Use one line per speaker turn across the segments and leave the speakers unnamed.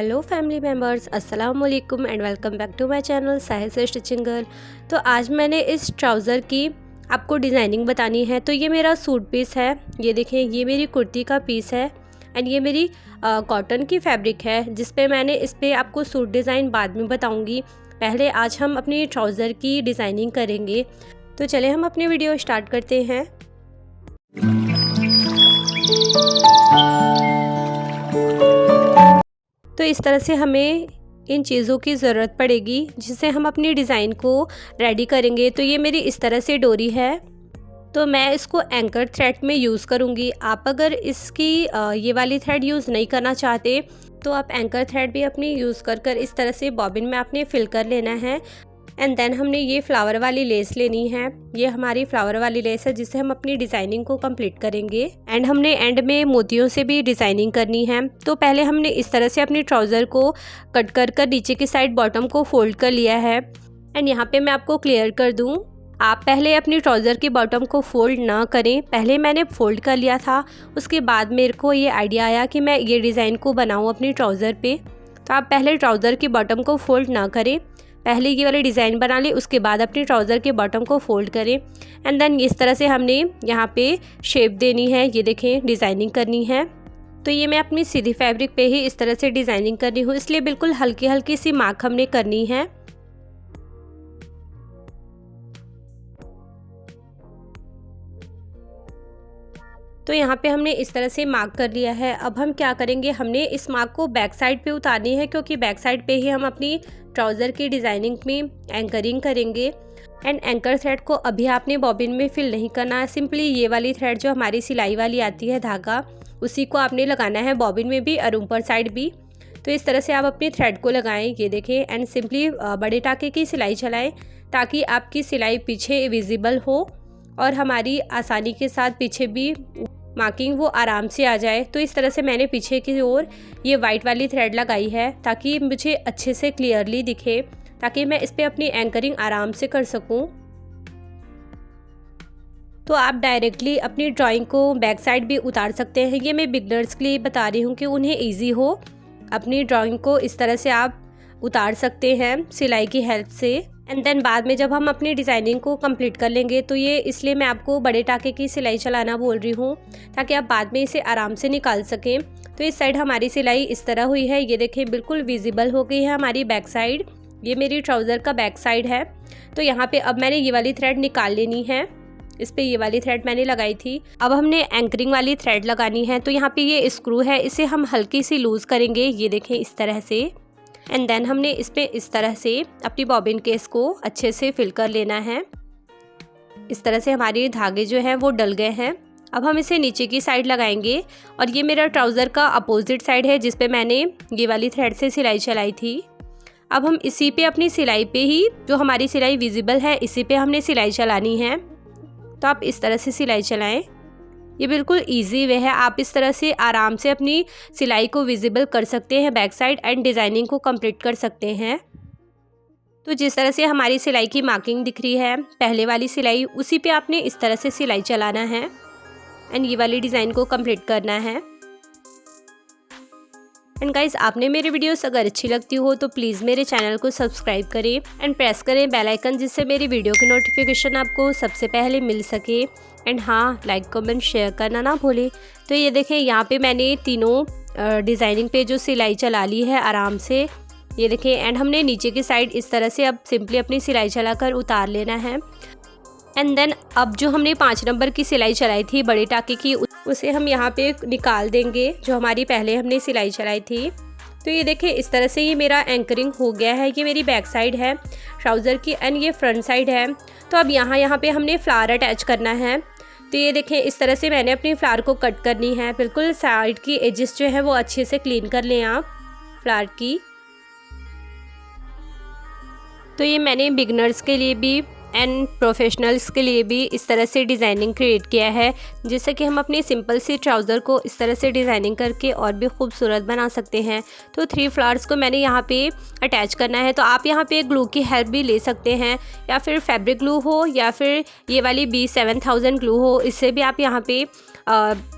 Hello family members, अस्सलाम वालेकुम and welcome back to my channel Sahil से स्टिचिंग गर्ल। तो आज मैंने इस ट्राउज़र की आपको डिज़ाइनिंग बतानी है। तो ये मेरा सूट पीस है, ये देखें, ये मेरी कुर्ती का पीस है एंड ये मेरी कॉटन की फैब्रिक है जिस पे मैंने इस पर आपको सूट डिज़ाइन बाद में बताऊँगी। पहले आज हम अपनी ट्राउज़र की डिज़ाइनिंग करेंगे। तो चले हम अपनी वीडियो स्टार्ट करते हैं। तो इस तरह से हमें इन चीज़ों की ज़रूरत पड़ेगी जिससे हम अपनी डिज़ाइन को रेडी करेंगे। तो ये मेरी इस तरह से डोरी है, तो मैं इसको एंकर थ्रेड में यूज़ करूँगी। आप अगर इसकी ये वाली थ्रेड यूज़ नहीं करना चाहते तो आप एंकर थ्रेड भी अपनी यूज़ कर इस तरह से बॉबिन में आपने फिल कर लेना है। एंड देन हमने ये फ्लावर वाली लेस लेनी है। ये हमारी फ्लावर वाली लेस है जिससे हम अपनी डिज़ाइनिंग को कंप्लीट करेंगे। एंड हमने एंड में मोतियों से भी डिज़ाइनिंग करनी है। तो पहले हमने इस तरह से अपनी ट्राउज़र को कट कर नीचे की साइड बॉटम को फोल्ड कर लिया है। एंड यहाँ पे मैं आपको क्लियर कर दूँ, आप पहले अपनी ट्राउज़र की बॉटम को फोल्ड ना करें। पहले मैंने फोल्ड कर लिया था, उसके बाद मेरे को ये आइडिया आया कि मैं ये डिज़ाइन को बनाऊँ अपनी ट्राउज़र पे। तो आप पहले ट्राउज़र की बॉटम को फोल्ड ना करें, पहले ये वाली डिज़ाइन बना लें, उसके बाद अपनी ट्राउज़र के बॉटम को फोल्ड करें। एंड देन इस तरह से हमने यहाँ पे शेप देनी है, ये देखें, डिज़ाइनिंग करनी है। तो ये मैं अपनी सीधी फैब्रिक पे ही इस तरह से डिज़ाइनिंग कर रही हूँ, इसलिए बिल्कुल हल्की हल्की सी मार्क हमने करनी है। तो यहाँ पे हमने इस तरह से मार्क कर लिया है। अब हम क्या करेंगे, हमने इस मार्क को बैक साइड पे उतारनी है क्योंकि बैक साइड पे ही हम अपनी ट्राउज़र की डिज़ाइनिंग में एंकरिंग करेंगे। एंड एंकर थ्रेड को अभी आपने बॉबिन में फिल नहीं करना है, सिंपली ये वाली थ्रेड जो हमारी सिलाई वाली आती है धागा, उसी को आपने लगाना है बॉबिन में भी और ऊपर साइड भी। तो इस तरह से आप अपनी थ्रेड को लगाएं, ये देखें, एंड सिंपली बड़े टाके की सिलाई चलाएं ताकि आपकी सिलाई पीछे विजिबल हो और हमारी आसानी के साथ पीछे भी मार्किंग वो आराम से आ जाए। तो इस तरह से मैंने पीछे की ओर ये वाइट वाली थ्रेड लगाई है ताकि मुझे अच्छे से क्लियरली दिखे, ताकि मैं इस पर अपनी एंकरिंग आराम से कर सकूं। तो आप डायरेक्टली अपनी ड्राइंग को बैक साइड भी उतार सकते हैं। ये मैं बिगनर्स के लिए बता रही हूँ कि उन्हें ईजी हो, अपनी ड्राइंग को इस तरह से आप उतार सकते हैं सिलाई की हेल्प से। एंड देन बाद में जब हम अपनी डिज़ाइनिंग को कंप्लीट कर लेंगे, तो ये इसलिए मैं आपको बड़े टाके की सिलाई चलाना बोल रही हूँ ताकि आप बाद में इसे आराम से निकाल सकें। तो इस साइड हमारी सिलाई इस तरह हुई है, ये देखें, बिल्कुल विजिबल हो गई है हमारी बैक साइड। ये मेरी ट्राउज़र का बैक साइड है। तो यहाँ पे अब मैंने ये वाली थ्रेड निकाल लेनी है, इस पर ये वाली थ्रेड मैंने लगाई थी। अब हमने एंकरिंग वाली थ्रेड लगानी है। तो यहाँ पे ये स्क्रू है, इसे हम हल्की सी लूज़ करेंगे, ये देखें, इस तरह से। एंड देन हमने इस पर इस तरह से अपनी बॉबिन केस को अच्छे से फिल कर लेना है। इस तरह से हमारे धागे जो हैं वो डल गए हैं। अब हम इसे नीचे की साइड लगाएंगे और ये मेरा ट्राउज़र का अपोजिट साइड है जिस पे मैंने ये वाली थ्रेड से सिलाई चलाई थी। अब हम इसी पे अपनी सिलाई पे ही, जो हमारी सिलाई विजिबल है, इसी पे हमने सिलाई चलानी है। तो आप इस तरह से सिलाई चलाएं, ये बिल्कुल इजी वे है। आप इस तरह से आराम से अपनी सिलाई को विजिबल कर सकते हैं बैक साइड एंड डिज़ाइनिंग को कंप्लीट कर सकते हैं। तो जिस तरह से हमारी सिलाई की मार्किंग दिख रही है पहले वाली सिलाई, उसी पे आपने इस तरह से सिलाई चलाना है एंड ये वाली डिज़ाइन को कंप्लीट करना है। एंड गाइस, आपने मेरे वीडियोस अगर अच्छी लगती हो तो प्लीज़ मेरे चैनल को सब्सक्राइब करें एंड प्रेस करें बेल आइकन, जिससे मेरी वीडियो की नोटिफिकेशन आपको सबसे पहले मिल सके। एंड हाँ, लाइक कमेंट शेयर करना ना भूलें। तो ये देखें, यहाँ पे मैंने तीनों डिज़ाइनिंग पे जो सिलाई चला ली है आराम से, ये देखें। एंड हमने नीचे की साइड इस तरह से अब सिंपली अपनी सिलाई चलाकर उतार लेना है। एंड देन अब जो हमने 5 नंबर की सिलाई चलाई थी बड़े टाके की, उसे हम यहाँ पे निकाल देंगे जो हमारी पहले हमने सिलाई चलाई थी। तो ये देखें, इस तरह से ये मेरा एंकरिंग हो गया है। ये मेरी बैक साइड है ट्राउज़र की एंड ये फ्रंट साइड है। तो अब यहाँ पे हमने फ्लावर अटैच करना है। तो ये देखें, इस तरह से मैंने अपनी फ्लावर को कट करनी है। बिल्कुल साइड की एजेस जो है वो अच्छे से क्लीन कर लें आप फ्लावर की। तो ये मैंने बिगनर्स के लिए भी एंड प्रोफेशनल्स के लिए भी इस तरह से डिज़ाइनिंग क्रिएट किया है, जिससे कि हम अपनी सिंपल सी ट्राउज़र को इस तरह से डिज़ाइनिंग करके और भी खूबसूरत बना सकते हैं। तो 3 फ्लावर्स को मैंने यहाँ पे अटैच करना है। तो आप यहाँ पे ग्लू की हेल्प भी ले सकते हैं, या फिर फैब्रिक ग्लू हो या फिर ये वाली B7000 ग्लू हो, इससे भी आप यहाँ पे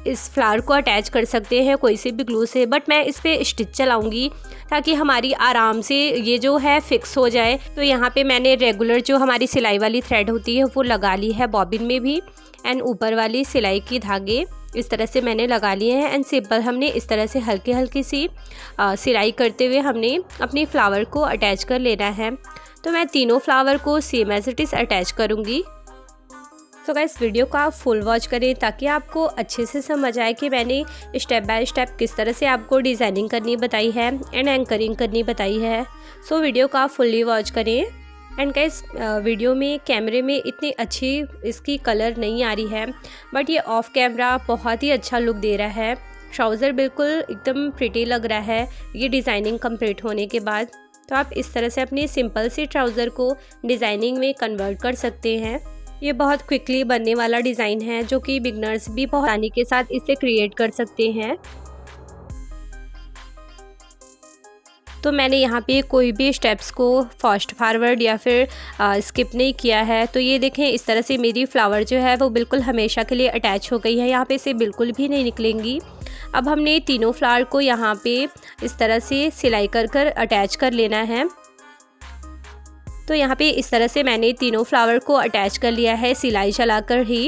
इस फ्लावर को अटैच कर सकते हैं कोई से भी ग्लू से, बट मैं इस पर स्टिच चलाऊँगी ताकि हमारी आराम से ये जो है फिक्स हो जाए। तो यहाँ पे मैंने रेगुलर जो हमारी सिलाई वाली थ्रेड होती है वो लगा ली है बॉबिन में भी, एंड ऊपर वाली सिलाई की धागे इस तरह से मैंने लगा लिए हैं। एंड सिंपल हमने इस तरह से हल्की हल्की सी सिलाई करते हुए हमने अपनी फ्लावर को अटैच कर लेना है। तो मैं तीनों फ्लावर को same as it is attach करूँगी। तो गाइस वीडियो को आप फुल वॉच करें ताकि आपको अच्छे से समझ आए कि मैंने स्टेप बाय स्टेप किस तरह से आपको डिज़ाइनिंग करनी बताई है एंड एंकरिंग करनी बताई है। सो वीडियो को आप फुल्ली वॉच करें। एंड गाइस वीडियो में कैमरे में इतनी अच्छी इसकी कलर नहीं आ रही है, बट ये ऑफ कैमरा बहुत ही अच्छा लुक दे रहा है। ट्राउज़र बिल्कुल एकदम प्रिटी लग रहा है ये डिज़ाइनिंग कंप्लीट होने के बाद। तो आप इस तरह से अपनी सिंपल सी ट्राउज़र को डिज़ाइनिंग में कन्वर्ट कर सकते हैं। ये बहुत क्विकली बनने वाला डिज़ाइन है जो कि बिगनर्स भी बहुत आसानी के साथ इसे क्रिएट कर सकते हैं। तो मैंने यहाँ पे कोई भी स्टेप्स को फास्ट फॉरवर्ड या फिर स्किप नहीं किया है। तो ये देखें इस तरह से मेरी फ्लावर जो है वो बिल्कुल हमेशा के लिए अटैच हो गई है, यहाँ पे से बिल्कुल भी नहीं निकलेंगी। अब हमने तीनों फ्लावर को यहाँ पे इस तरह से सिलाई कर कर अटैच कर लेना है। तो यहाँ पे इस तरह से मैंने तीनों फ्लावर को अटैच कर लिया है सिलाई चलाकर ही।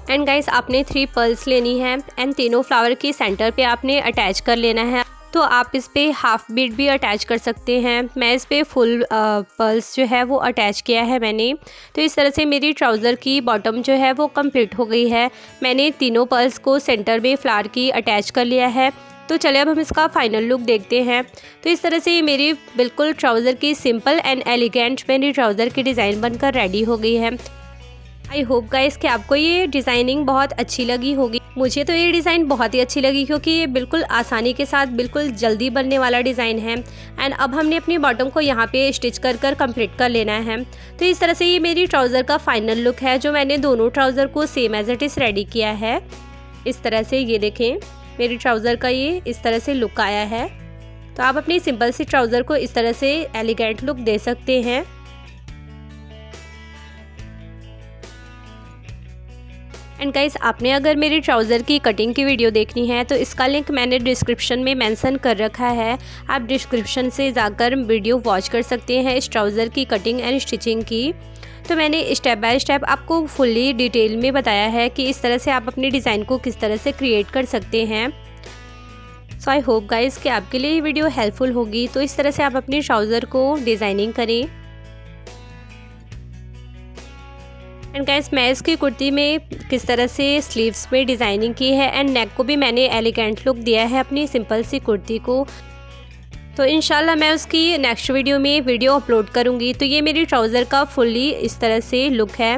एंड गाइस आपने 3 पर्ल्स लेनी है एंड तीनों फ्लावर के सेंटर पे आपने अटैच कर लेना है। तो आप इस पे हाफ बीट भी अटैच कर सकते हैं। मैं इस पे फुल पर्ल्स जो है वो अटैच किया है मैंने। तो इस तरह से मेरी ट्राउज़र की बॉटम जो है वो कंप्लीट हो गई है। मैंने तीनों पर्ल्स को सेंटर में फ्लावर की अटैच कर लिया है। तो चलिए अब हम इसका फाइनल लुक देखते हैं। तो इस तरह से मेरी बिल्कुल ट्राउज़र की सिंपल एंड एलिगेंट मेरी ट्राउज़र की डिज़ाइन बनकर रेडी हो गई है। आई होप गाइस कि आपको ये डिज़ाइनिंग बहुत अच्छी लगी होगी। मुझे तो ये डिज़ाइन बहुत ही अच्छी लगी क्योंकि ये बिल्कुल आसानी के साथ बिल्कुल जल्दी बनने वाला डिज़ाइन है। एंड अब हमने अपनी बॉटम को यहाँ पे स्टिच कर कर कंप्लीट कर लेना है। तो इस तरह से ये मेरी ट्राउज़र का फाइनल लुक है जो मैंने दोनों ट्राउज़र को same as it is ready किया है। इस तरह से ये देखें मेरी ट्राउज़र का ये इस तरह से लुक आया है। तो आप अपनी सिंपल सी ट्राउज़र को इस तरह से एलिगेंट लुक दे सकते हैं। एंड गाइस आपने अगर मेरी ट्राउज़र की कटिंग की वीडियो देखनी है तो इसका लिंक मैंने डिस्क्रिप्शन में मेंशन कर रखा है। आप डिस्क्रिप्शन से जाकर वीडियो वॉच कर सकते हैं इस ट्राउज़र की कटिंग एंड स्टिचिंग की। तो मैंने स्टेप बाय स्टेप आपको फुल्ली डिटेल में बताया है कि इस तरह से आप अपने डिज़ाइन को किस तरह से क्रिएट कर सकते हैं। सो आई होप गाइस कि आपके लिए ये वीडियो हेल्पफुल होगी। तो इस तरह से आप अपनी ट्राउज़र को डिज़ाइनिंग करें। एंड गाइस मैं इसकी कुर्ती में किस तरह से स्लीव्स में डिज़ाइनिंग की है एंड नेक को भी मैंने एलिगेंट लुक दिया है अपनी सिंपल सी कुर्ती को। तो इंशाल्लाह मैं उसकी नेक्स्ट वीडियो में वीडियो अपलोड करूँगी। तो ये मेरी ट्राउज़र का फुल्ली इस तरह से लुक है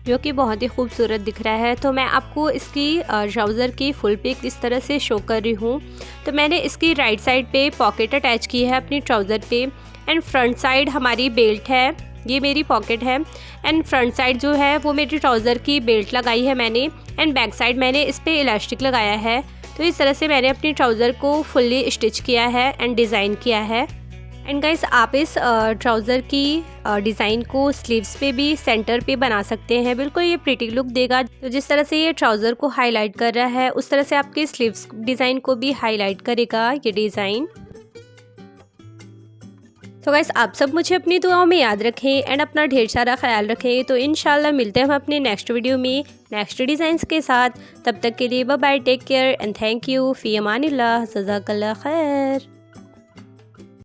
जो कि बहुत ही खूबसूरत दिख रहा है। तो मैं आपको इसकी ट्राउज़र की फुल पिक इस तरह से शो कर रही हूँ। तो मैंने इसकी राइट साइड पे पॉकेट अटैच की है अपनी ट्राउज़र पे एंड फ्रंट साइड हमारी बेल्ट है, ये मेरी पॉकेट है। एंड फ्रंट साइड जो है वो मेरी ट्राउज़र की बेल्ट लगाई है मैंने एंड बैक साइड मैंने इस पे इलास्टिक लगाया है। तो इस तरह से मैंने अपनी ट्राउज़र को फुल्ली स्टिच किया है एंड डिज़ाइन किया है। एंड गाइस आप इस ट्राउज़र की डिज़ाइन को स्लीव्स पे भी सेंटर पे बना सकते हैं। बिल्कुल ये प्रिटी लुक देगा। तो जिस तरह से ये ट्राउज़र को हाईलाइट कर रहा है उस तरह से आपके स्लीव्स डिज़ाइन को भी हाईलाइट करेगा ये डिज़ाइन। तो गाइस आप सब मुझे अपनी दुआओं में याद रखें एंड अपना ढेर सारा ख्याल रखें। तो इंशाल्लाह मिलते हैं हम अपने नेक्स्ट वीडियो में नेक्स्ट डिज़ाइंस के साथ। तब तक के लिए bye bye, take care and thank you, फ़ी अमानिल्लाह, जज़ाकल्लाह खैर।